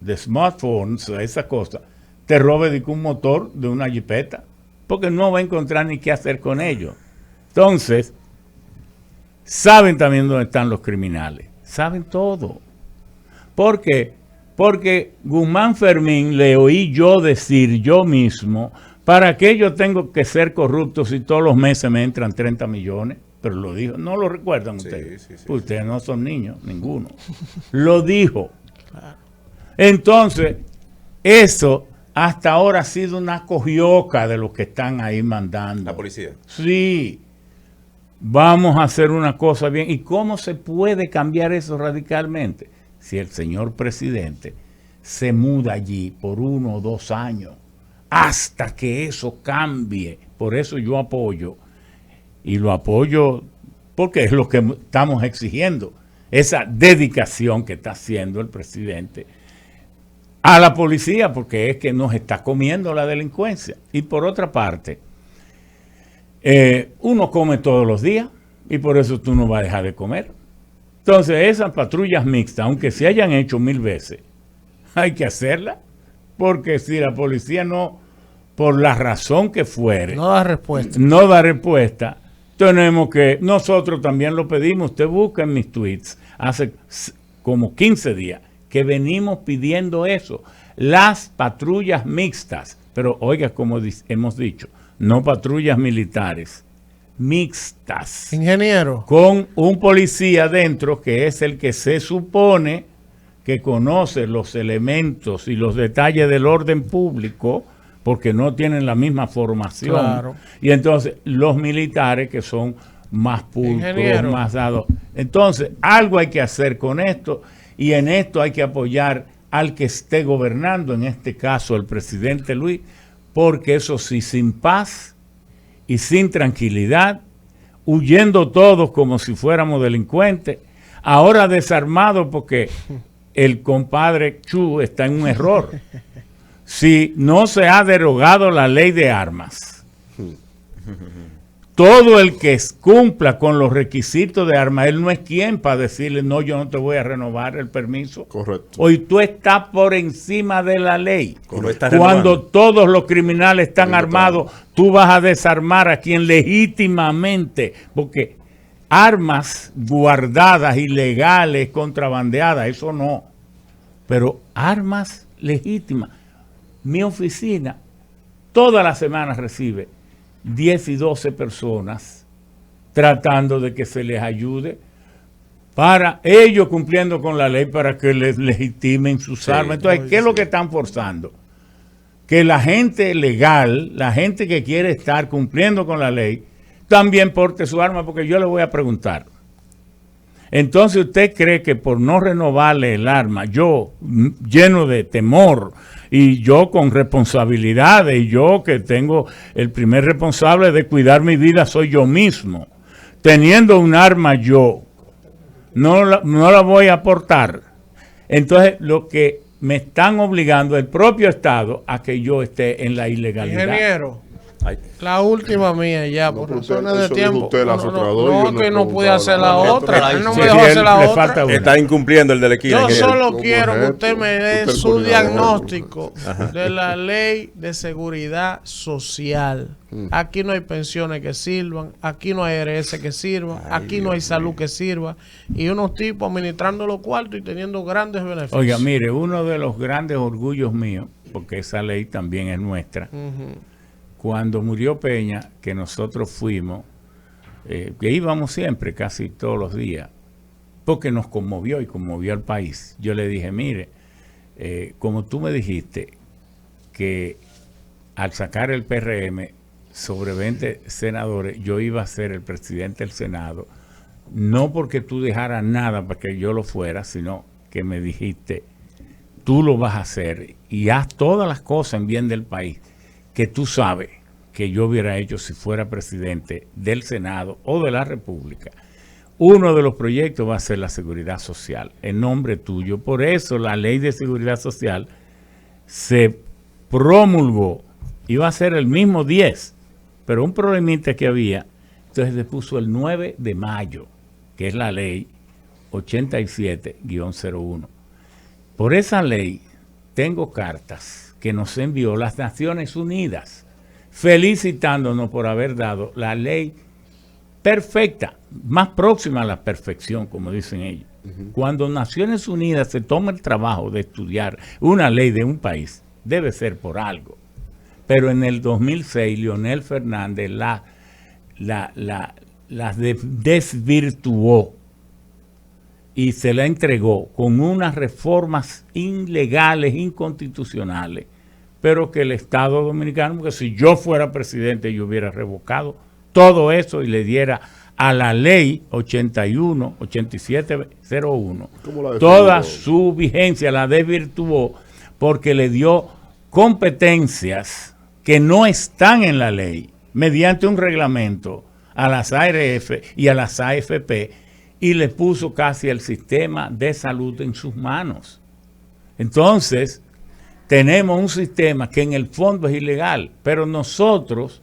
de smartphones, esa cosa, te robe de un motor de una jipeta, porque no va a encontrar ni qué hacer con ellos. Entonces, saben también dónde están los criminales, saben todo. ¿Por qué? Porque Guzmán Fermín le oí yo decir yo mismo, ¿para qué yo tengo que ser corrupto si todos los meses me entran 30 millones? Pero lo dijo, no lo recuerdan ustedes. Sí. Pues ustedes no son niños, ninguno. Lo dijo. Entonces, eso hasta ahora ha sido una cojioca de los que están ahí mandando. La policía. Sí. Vamos a hacer una cosa bien. ¿Y cómo se puede cambiar eso radicalmente? Si el señor presidente se muda allí por 1 o 2 años, hasta que eso cambie. Por eso yo apoyo, y lo apoyo porque es lo que estamos exigiendo, esa dedicación que está haciendo el presidente a la policía, porque es que nos está comiendo la delincuencia. Y por otra parte, uno come todos los días y por eso tú no vas a dejar de comer. Entonces esas patrullas mixtas, aunque se hayan hecho 1000 veces, hay que hacerlas, porque si la policía no, por la razón que fuere, No da respuesta. no da respuesta, tenemos que, nosotros también lo pedimos, usted busca en mis tweets, hace como 15 días, que venimos pidiendo eso, las patrullas mixtas, pero oiga, como hemos dicho, no patrullas militares, mixtas, Ingeniero, con un policía dentro que es el que se supone que conoce los elementos y los detalles del orden público, porque no tienen la misma formación. Claro. Y entonces los militares que son más pulcros, Ingeniero. más dados. Entonces, algo hay que hacer con esto, y en esto hay que apoyar al que esté gobernando, en este caso el presidente Luis, porque eso sí, sin paz y sin tranquilidad, huyendo todos como si fuéramos delincuentes, ahora desarmados porque el compadre Chu está en un error. Si no se ha derogado la ley de armas, todo el que cumpla con los requisitos de armas, él no es quien para decirle, no, yo no te voy a renovar el permiso. Correcto. Hoy tú estás por encima de la ley. Y lo está Cuando renovando. todos los criminales están Ahí lo armados, tú vas a desarmar a quien legítimamente, porque armas guardadas, ilegales, contrabandeadas, eso no. Pero armas legítimas. Mi oficina todas las semanas recibe 10 y 12 personas tratando de que se les ayude para ellos cumpliendo con la ley para que les legitimen sus armas. Entonces, ¿qué es lo que están forzando? Que la gente legal, la gente que quiere estar cumpliendo con la ley, también porte su arma, porque yo le voy a preguntar. Entonces, ¿usted cree que por no renovarle el arma, yo lleno de temor y yo con responsabilidades, y yo que tengo el primer responsable de cuidar mi vida soy yo mismo, teniendo un arma yo, no la voy a aportar? Entonces, lo que me están obligando el propio Estado a que yo esté en la ilegalidad. ingeniero, Ay, la última mía ya, No, por pero usted- razones de eso dijo tiempo. usted, la sotradora, y yo no, no que no pude preguntaba hacer la nada. otra. Él no Sí, me dejó sí, hacer la le otra. falta una. está incumpliendo el de la esquina. Yo ingeniero. solo ¿Cómo quiero es que esto? usted me dé Usted el su coordinador. diagnóstico de la ley de seguridad social. Aquí no hay pensiones que sirvan, aquí no hay ARS que sirvan, aquí no hay salud que sirva, y unos tipos administrando los cuartos y teniendo grandes beneficios. Oiga, mire, uno de los grandes orgullos míos, porque esa ley también es nuestra, cuando murió Peña, que nosotros fuimos, que íbamos siempre, casi todos los días, porque nos conmovió y conmovió al país. Yo le dije, mire, como tú me dijiste que al sacar el PRM sobre 20 senadores, yo iba a ser el presidente del Senado, no porque tú dejaras nada para que yo lo fuera, sino que me dijiste, tú lo vas a hacer y haz todas las cosas en bien del país que tú sabes que yo hubiera hecho si fuera presidente del Senado o de la República. Uno de los proyectos va a ser la seguridad social, en nombre tuyo. Por eso la ley de seguridad social se promulgó, iba a ser el mismo 10, pero un problemita que había, entonces le puso el 9 de mayo, que es la ley 87-01. Por esa ley, tengo cartas que nos envió las Naciones Unidas felicitándonos por haber dado la ley perfecta, más próxima a la perfección, como dicen ellos. Cuando Naciones Unidas se toma el trabajo de estudiar una ley de un país, debe ser por algo. Pero en el 2006, Leonel Fernández la desvirtuó y se la entregó con unas reformas ilegales, inconstitucionales, pero que el Estado Dominicano, porque si yo fuera presidente, yo hubiera revocado todo eso y le diera a la ley 8701 toda su vigencia, la desvirtuó porque le dio competencias que no están en la ley mediante un reglamento a las ARF y a las AFP y le puso casi el sistema de salud en sus manos. Entonces, tenemos un sistema que en el fondo es ilegal, pero nosotros,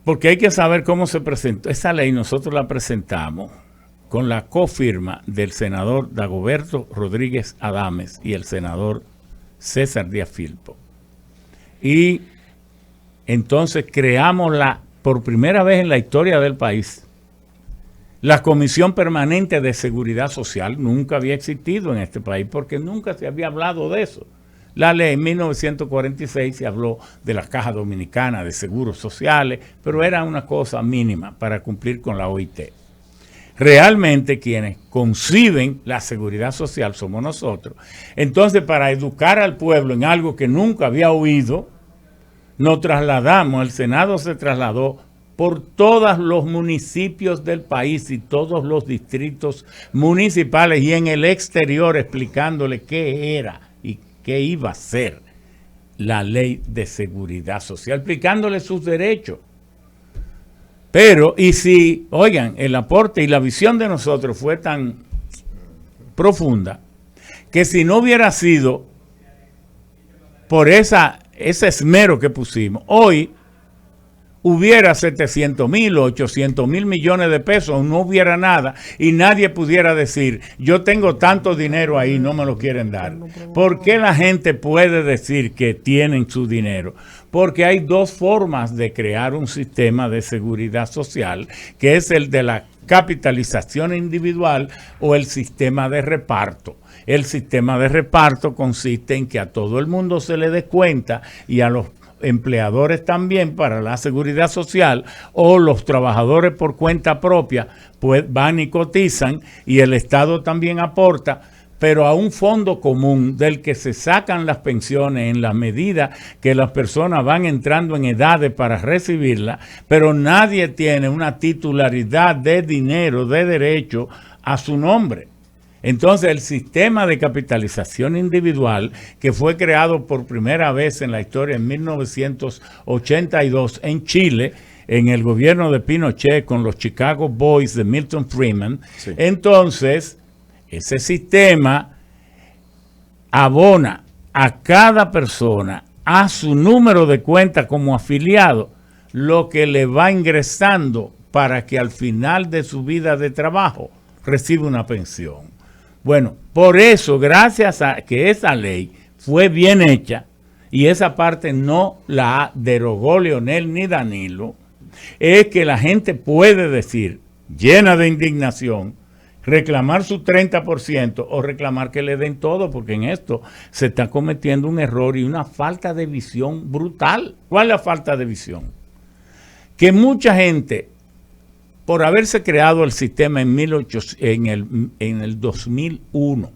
porque hay que saber cómo se presentó, esa ley nosotros la presentamos con la cofirma del senador Dagoberto Rodríguez Adames y el senador César Díaz Filpo. Y entonces creamos por primera vez en la historia del país, la Comisión Permanente de Seguridad Social. Nunca había existido en este país porque nunca se había hablado de eso. La ley en 1946 se habló de la Caja Dominicana de Seguros Sociales, pero era una cosa mínima para cumplir con la OIT. Realmente quienes conciben la seguridad social somos nosotros. Entonces, para educar al pueblo en algo que nunca había oído, nos trasladamos, el Senado se trasladó por todos los municipios del país y todos los distritos municipales y en el exterior explicándole qué era y qué iba a ser la ley de seguridad social, explicándole sus derechos. Pero, y si, oigan, el aporte y la visión de nosotros fue tan profunda, que si no hubiera sido por ese esmero que pusimos, hoy hubiera 700,000 o 800,000 millones de pesos, no hubiera nada y nadie pudiera decir, yo tengo tanto dinero ahí, no me lo quieren dar. ¿Por qué la gente puede decir que tienen su dinero? Porque hay dos formas de crear un sistema de seguridad social, que es el de la capitalización individual o el sistema de reparto. El sistema de reparto consiste en que a todo el mundo se le dé cuenta y a los empleadores también para la seguridad social o los trabajadores por cuenta propia, pues van y cotizan y el Estado también aporta, pero a un fondo común del que se sacan las pensiones en la medida que las personas van entrando en edades para recibirla, pero nadie tiene una titularidad de dinero, de derecho a su nombre. Entonces el sistema de capitalización individual que fue creado por primera vez en la historia en 1982 en Chile, en el gobierno de Pinochet con los Chicago Boys de Milton Friedman, sí. Entonces ese sistema abona a cada persona a su número de cuenta como afiliado lo que le va ingresando para que al final de su vida de trabajo reciba una pensión. Bueno, por eso, gracias a que esa ley fue bien hecha y esa parte no la derogó Leonel ni Danilo, es que la gente puede decir, llena de indignación, reclamar su 30% o reclamar que le den todo, porque en esto se está cometiendo un error y una falta de visión brutal. ¿Cuál es la falta de visión? Que mucha gente, por haberse creado el sistema en el 2001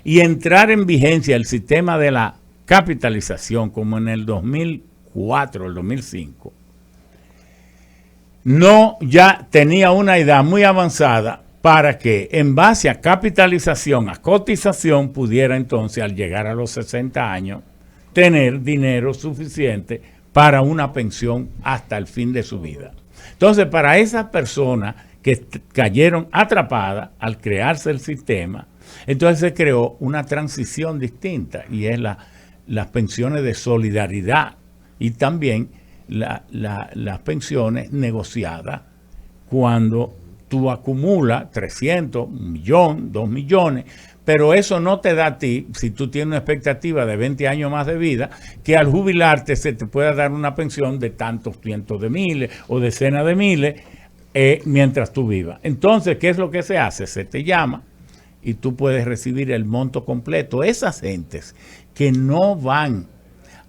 y entrar en vigencia el sistema de la capitalización como en el 2004, el 2005, no ya tenía una edad muy avanzada para que en base a capitalización, a cotización, pudiera entonces al llegar a los 60 años tener dinero suficiente para una pensión hasta el fin de su vida. Entonces, para esas personas que cayeron atrapadas al crearse el sistema, entonces se creó una transición distinta y es las pensiones de solidaridad y también las pensiones negociadas cuando tú acumulas 300, 1 millón, 2 millones, pero eso no te da a ti, si tú tienes una expectativa de 20 años más de vida, que al jubilarte se te pueda dar una pensión de tantos cientos de miles o decenas de miles mientras tú vivas. Entonces, ¿qué es lo que se hace? Se te llama y tú puedes recibir el monto completo. Esas gentes que no van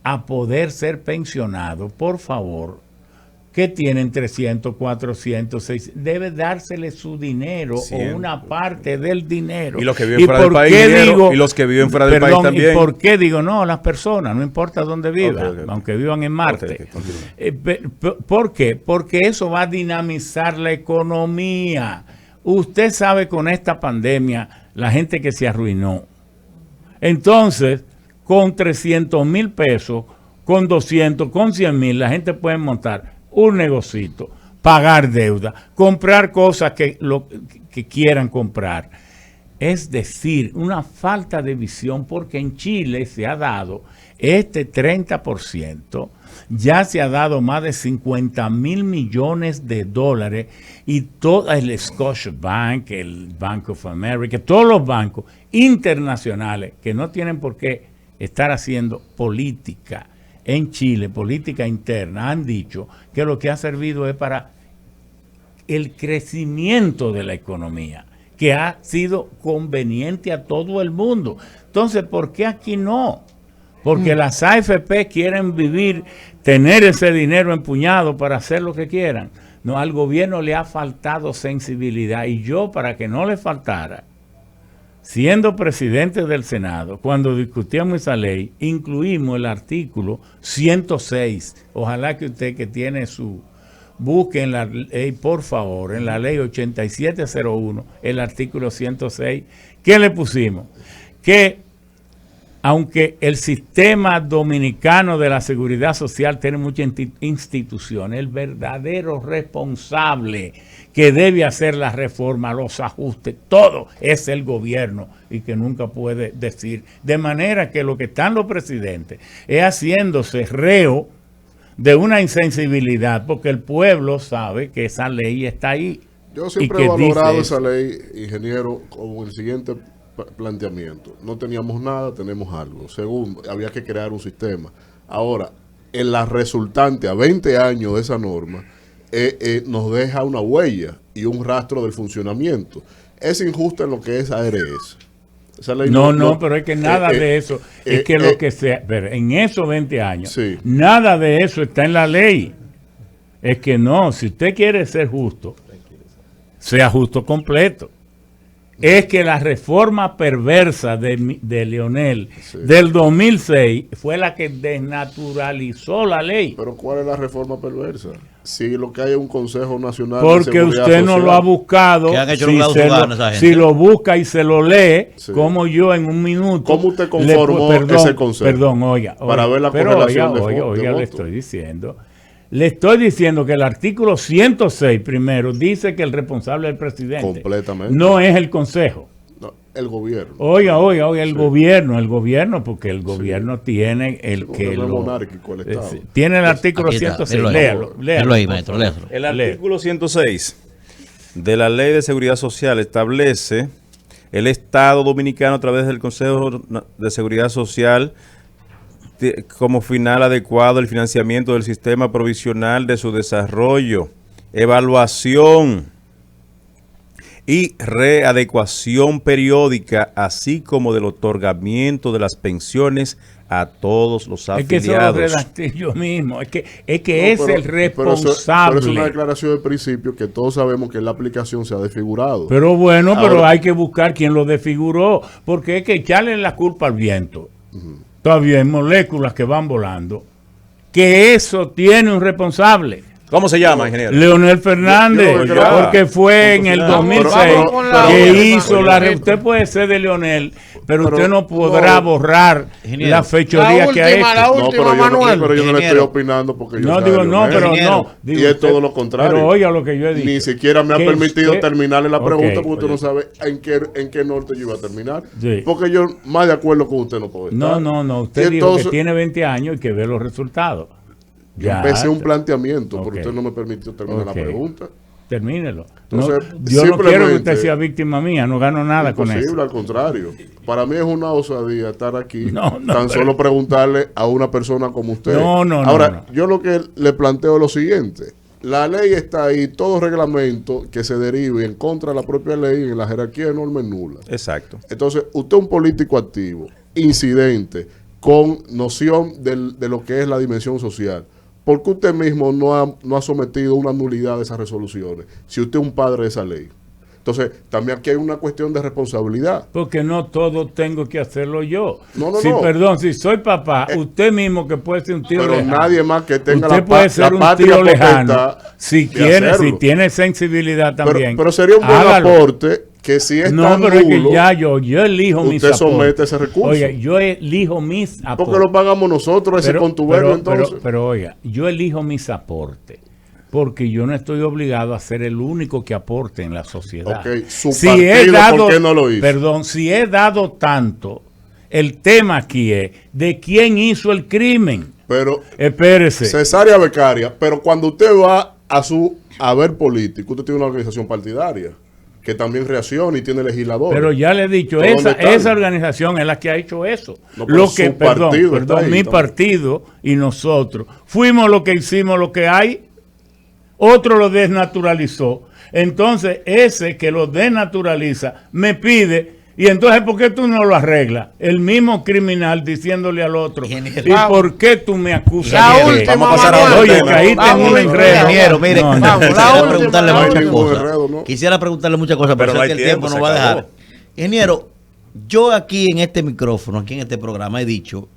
a poder ser pensionados, por favor, que tienen 300, 400, 600, debe dársele su dinero o una parte del dinero. Y los que viven fuera del país, y los que viven fuera del país también. ¿Y por qué digo no? Las personas, no importa dónde vivan, aunque vivan en Marte. ¿Por qué? Porque eso va a dinamizar la economía. Usted sabe con esta pandemia, la gente que se arruinó. Entonces, con 300,000 pesos, con 200, con 100,000, la gente puede montar un negocito, pagar deuda, comprar cosas que quieran comprar. Es decir, una falta de visión, porque en Chile se ha dado este 30%, ya se ha dado más de 50,000 millones de dólares, y todo el Scotiabank, el Bank of America, todos los bancos internacionales que no tienen por qué estar haciendo política en Chile, política interna, han dicho que lo que ha servido es para el crecimiento de la economía, que ha sido conveniente a todo el mundo. Entonces, ¿por qué aquí no? Porque las AFP quieren vivir, tener ese dinero empuñado para hacer lo que quieran. No, al gobierno le ha faltado sensibilidad, y yo, para que no le faltara, siendo presidente del Senado, cuando discutíamos esa ley, incluimos el artículo 106. Ojalá que usted, que tiene busque en la ley, por favor, en la ley 8701, el artículo 106. ¿Qué le pusimos? Que aunque el sistema dominicano de la seguridad social tiene muchas instituciones, el verdadero responsable que debe hacer la reforma, los ajustes, todo es el gobierno, y que nunca puede decir. De manera que lo que están los presidentes es haciéndose reo de una insensibilidad, porque el pueblo sabe que esa ley está ahí. Yo siempre he valorado esa ley, ingeniero, con el siguiente planteamiento. No teníamos nada, tenemos algo. Segundo, había que crear un sistema. Ahora, en la resultante a 20 años de esa norma, nos deja una huella y un rastro del funcionamiento. Es injusta en lo que es ARS. Esa ley no, pero es que nada de eso, es que lo que sea, pero en esos 20 años, sí, nada de eso está en la ley. Es que no, si usted quiere ser justo, sea justo completo. Es que la reforma perversa de Leonel, sí, del 2006 fue la que desnaturalizó la ley. Pero ¿cuál es la reforma perversa? Si lo que hay es un Consejo Nacional porque de Seguridad usted no Social, lo ha buscado. Si lo busca y se lo lee, sí, como yo en un minuto. ¿Cómo usted conformó ese Consejo? Perdón, oiga. Para ver la correlación de voto. Le estoy diciendo que el artículo 106 primero dice que el responsable es el presidente. Completamente. No es el Consejo. No, el gobierno. Oiga, el sí, gobierno, porque el gobierno, sí, tiene el que lo... monárquico, el Estado. Tiene el artículo 106. Léalo ahí, maestro, léalo. El artículo 106 de la Ley de Seguridad Social establece el Estado Dominicano, a través del Consejo de Seguridad Social, como final adecuado el financiamiento del sistema provisional, de su desarrollo, evaluación y readecuación periódica, así como del otorgamiento de las pensiones a todos los afiliados. Es que eso lo redacté yo mismo, es que es el responsable. Pero es una declaración de principio que todos sabemos que en la aplicación se ha desfigurado. Pero bueno, ahora, pero hay que buscar quién lo desfiguró, porque es que echarle la culpa al viento. Todavía hay moléculas que van volando, que eso tiene un responsable. ¿Cómo se llama, ingeniero? Leonel Fernández, porque fue en el 2006 que hizo la... Usted puede ser de Leonel, pero usted no podrá borrar la fechoría que ha hecho. Pero yo no le estoy opinando porque yo y es todo lo contrario. Pero oiga lo que yo he dicho. Ni siquiera me ha permitido terminarle la pregunta, porque usted no sabe en qué norte yo iba a terminar. Sí. Porque yo más de acuerdo con usted no puedo estar. No. Usted dijo que tiene 20 años y que ve los resultados. Yo empecé un planteamiento, pero usted no me permitió terminar la pregunta. termínelo. Entonces, Yo no quiero que simplemente- usted sea víctima mía, no gano nada con Imposible, eso. al contrario. Para mí es una osadía estar aquí, No, no, tan pero- solo preguntarle a una persona como usted. No, no, no, Ahora, no. yo lo que le planteo es lo siguiente. La ley está ahí, todo reglamento que se derive en contra de la propia ley en la jerarquía de normas nula. Exacto. Entonces, usted es un político activo, incidente, con noción de lo que es la dimensión social. ¿Por qué usted mismo no ha sometido una nulidad de esas resoluciones? Si usted es un padre de esa ley. Entonces, también aquí hay una cuestión de responsabilidad. Porque no todo tengo que hacerlo yo. No, si, no. Perdón, si soy papá, usted mismo que puede ser un tío Pero lejano. nadie más que tenga usted la puede la ser un patria tío potestad lejano. Si de quiere, hacerlo. si tiene sensibilidad también. Pero sería un buen hágalo. aporte que si es No, tan pero es nulo, que ya yo elijo mis usted aportes. somete ese recurso. Oiga, yo elijo mis aportes. porque lo pagamos nosotros ese contubernio entonces. Pero, oiga, yo elijo mis aportes porque yo no estoy obligado a ser el único que aporte en la sociedad. Ok, su partido, ¿por qué no lo hizo? Perdón, si he dado tanto, el tema aquí es de quién hizo el crimen. Pero Espérese. cesárea becaria, pero cuando usted va a su haber político, usted tiene una organización partidaria que también reacciona y tiene legisladores. Pero ya le he dicho, ¿Pero dónde están? esa organización es la que ha hecho eso. No, pero Lo que, su partido está ahí mi también. partido y nosotros fuimos lo que hicimos, lo que hay, otro lo desnaturalizó. Entonces, ese que lo desnaturaliza me pide, y entonces, ¿por qué tú no lo arreglas? El mismo criminal diciéndole al otro, Ingeniero. ¿y por qué tú me acusas? La de última, esto? Vamos a pasar a Manuel. otro Oye, tema. caíste en Vamos, un enredo. Ingeniero, mire, No, no. Vamos, quisiera la última, preguntarle la muchas última. cosas. Enredo, ¿no? Quisiera preguntarle muchas cosas, Pero pero, no sé que hay el tiempo tiempo, nos se va a dejar. acabó. Ingeniero, yo aquí en este micrófono, aquí en este programa, he dicho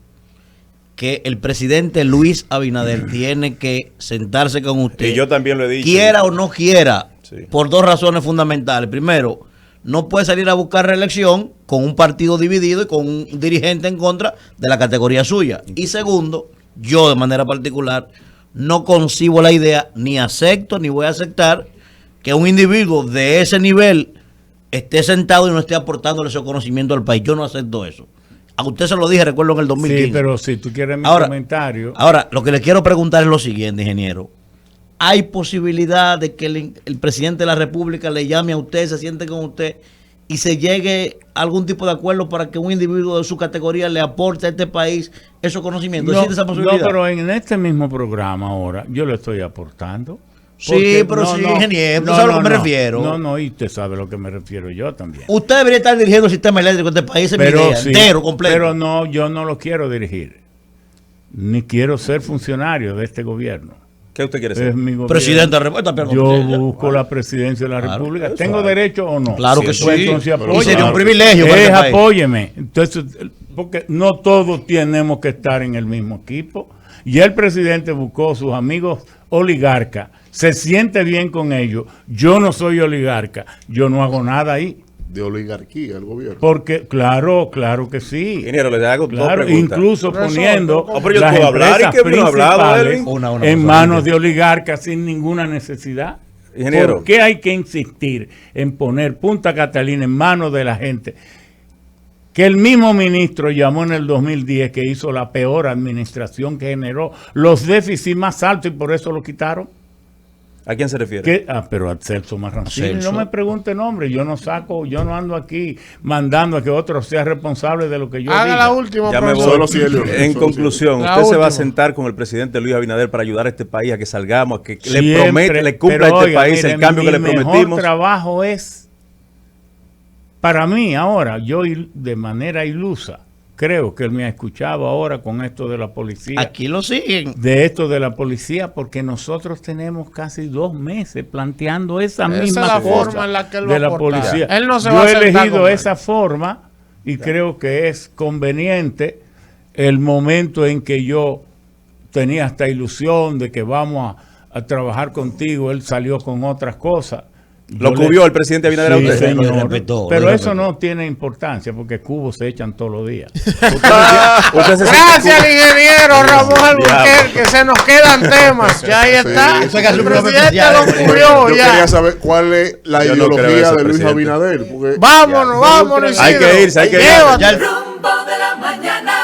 que el presidente Luis Abinader tiene que sentarse con usted. Y yo también lo he dicho. Quiera o no quiera, Sí. por dos razones fundamentales. Primero, no puede salir a buscar reelección con un partido dividido y con un dirigente en contra de la categoría suya. Y segundo, yo de manera particular no concibo la idea, ni acepto, ni voy a aceptar que un individuo de ese nivel esté sentado y no esté aportándole su conocimiento al país. Yo no acepto eso. A usted se lo dije, recuerdo en el 2015. Sí, pero si tú quieres mi Ahora- comentario. Ahora, lo que le quiero preguntar es lo siguiente, ingeniero. ¿Hay posibilidad de que el presidente de la República le llame a usted, se siente con usted y se llegue a algún tipo de acuerdo para que un individuo de su categoría le aporte a este país esos conocimientos? No, ¿Existe esa posibilidad? no, pero en este mismo programa ahora yo le estoy aportando. Sí, pero sí, ingeniero, ¿tú sabes a lo que me refiero? No, y usted sabe a lo que me refiero yo también. Usted debería estar dirigiendo el sistema eléctrico de este país, esa es mi idea, Sí, entero, completo. pero no, yo no lo quiero dirigir. Ni quiero ser funcionario de este gobierno. ¿Qué usted quiere Es ser? mi gobierno. Presidente de la República. Yo busco la presidencia de la Claro, República. eso ¿Tengo hay. derecho o no? Claro que Pues sí. entonces Pero Y sería apóyeme. un privilegio para este país. Apóyeme. Entonces, porque no todos tenemos que estar en el mismo equipo. Y el presidente buscó sus amigos oligarcas. Se siente bien con ellos. Yo no soy oligarca. Yo no hago nada ahí. De oligarquía el gobierno. Porque, claro que sí. Ingeniero, le hago dos Claro, preguntas. incluso poniendo No, pero yo las puedo hablar y empresas que no ha hablado, principales Elvin. Una en cosa, manos Elvin. de oligarcas sin ninguna necesidad. Ingeniero. ¿Por qué hay que insistir en poner Punta Catalina en manos de la gente? Que el mismo ministro llamó en el 2010 que hizo la peor administración, que generó los déficits más altos y por eso lo quitaron. ¿A quién se refiere? Pero a Celso Marrancini, Celso. no me pregunte nombre, yo no ando aquí mandando a que otro sea responsable de lo que yo Haga diga. la última, Ya me voy. profesor. Solo si él- En solo conclusión, La usted se va a última. sentar con el presidente Luis Abinader para ayudar a este país a que salgamos, a que Siempre, le promete, le cumpla pero a este oiga, país mire, el cambio que le mi mejor prometimos. trabajo es, para mí ahora, yo de manera ilusa, creo que él me ha escuchado ahora con esto de la policía. Aquí lo siguen. De esto de la policía, porque nosotros tenemos casi 2 meses planteando esa Esa misma es la cosa forma en la que él va de a la aportar. policía. Él no se Yo va a he sentar elegido con él. esa forma y creo que es conveniente el momento en que yo tenía esta ilusión de que vamos a trabajar contigo. Él salió con otras cosas. Lo Yo le- cubrió el presidente Abinader a Sí, usted. señor. Lo respetó, Pero lo eso respetó. no tiene importancia porque cubos se echan todos los días. Usted se siente Gracias al ingeniero Ramón Albuquerque, Diablo. que se nos quedan temas. Ya ahí está. Eso hay que hacer El un programa presidente especial, lo ¿eh? cubrió Yo ya. quería saber cuál es la Yo no creo ideología eso, de Luis presidente. Abinader. Porque Vámonos, vámonos, Hay que Isidro. irse, hay que irse. Llévate. Ya el- Rumbo de la mañana.